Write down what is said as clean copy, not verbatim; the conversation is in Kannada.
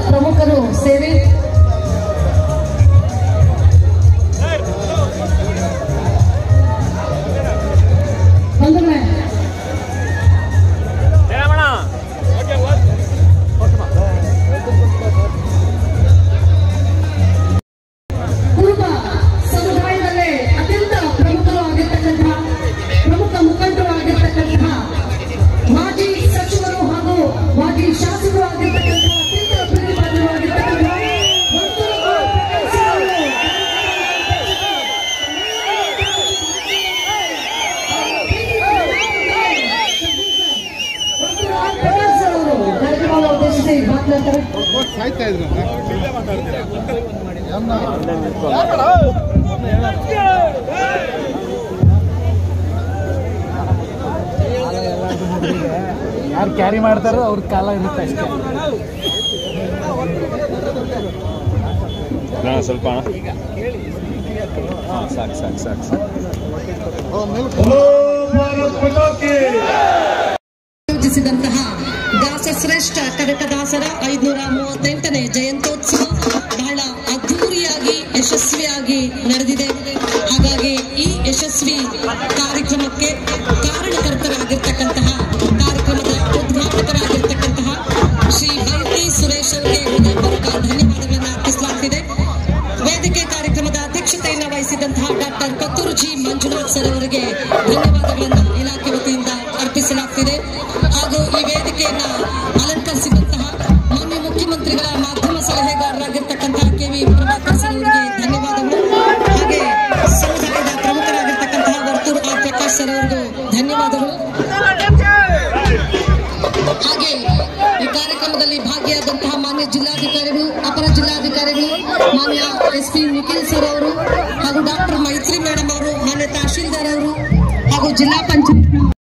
ಪ್ರಮುಖರು ಸೇರಿ ಯಾರು ಕ್ಯಾರಿ ಮಾಡ್ತಾರೋ ಅವ್ರ ಕಾಲ ಇರುತ್ತೆ ಅಷ್ಟೇ. ಸ್ವಲ್ಪ ಸಾಕು ಸಾಕು ಸಾಕು ಸಾಕು. ಆಯೋಜಿಸಿದಂತಹ ದಾಸಶ್ರೇಷ್ಠ ಕನಕದಾಸರ 538ನೇ ಜಯಂತ್ಯೋತ್ಸವ ಬಹಳ ಅದ್ಧೂರಿಯಾಗಿ ಯಶಸ್ವಿಯಾಗಿ ನಡೆದಿದೆ. ಹಾಗಾಗಿ ಈ ಯಶಸ್ವಿ ಕಾರ್ಯಕ್ರಮಕ್ಕೆ ಕಾರಣಕರ್ತರಾಗಿರ್ತಕ್ಕಂತಹ ಕಾರ್ಯಕ್ರಮದ ಉದ್ಘಾಟಕರಾಗಿರ್ತಕ್ಕಂತಹ ಶ್ರೀ ಬೈತಿ ಸುರೇಶ್ ಅವರಿಗೆ ಹೃದಯಪೂರ್ವಕ ಧನ್ಯವಾದಗಳನ್ನು ಅರ್ಪಿಸಲಾಗುತ್ತಿದೆ. ವೇದಿಕೆ ಕಾರ್ಯಕ್ರಮದ ಅಧ್ಯಕ್ಷತೆಯನ್ನು ವಹಿಸಿದಂತಹ doctor Kotturu G Manjunath sir ಅವರಿಗೆ ಧನ್ಯವಾದಗಳನ್ನು ಇಲಾಖೆ ವತಿಯಿಂದ ಅರ್ಪಿಸಲಾಗುತ್ತಿದೆ. ಹಾಗೂ ಈ ವೇದಿಕೆಯನ್ನ ಅಲಂಕರಿಸಿದಂತಹ ಮಾನ್ಯ ಮುಖ್ಯಮಂತ್ರಿಗಳ ಮಾಧ್ಯಮ ಸಲಹೆಗಾರರಾಗಿರ್ತಕ್ಕಂತಹ ಕೆವಿ ಪ್ರಭಾಕರ್ ಸರ್ ಅವರಿಗೆ ಧನ್ಯವಾದಗಳು. ಹಾಗೆ ಸಮುದಾಯದ ಪ್ರಮುಖರಾಗಿರ್ತಕ್ಕಂತಹ ವರ್ತೂರು ಆರ್ ಪ್ರಕಾಶ್ ಸರ್ ಅವರಿಗೂ ಧನ್ಯವಾದಗಳು. ಹಾಗೆ ಈ ಕಾರ್ಯಕ್ರಮದಲ್ಲಿ ಭಾಗಿಯಾದಂತಹ ಮಾನ್ಯ ಜಿಲ್ಲಾಧಿಕಾರಿಗಳು, ಅಪರ ಜಿಲ್ಲಾಧಿಕಾರಿಗಳು, ಮಾನ್ಯ SP ನಿಖಿಲ್ ಸರ್ ಅವರು ಹಾಗೂ ಡಾಕ್ಟರ್ ಮೈತ್ರಿ ಮೇಡಮ್ ಅವರು, ಮಾನ್ಯ ತಹಶೀಲ್ದಾರ್ ಅವರು ಹಾಗೂ ಜಿಲ್ಲಾ ಪಂಚಾಯತ್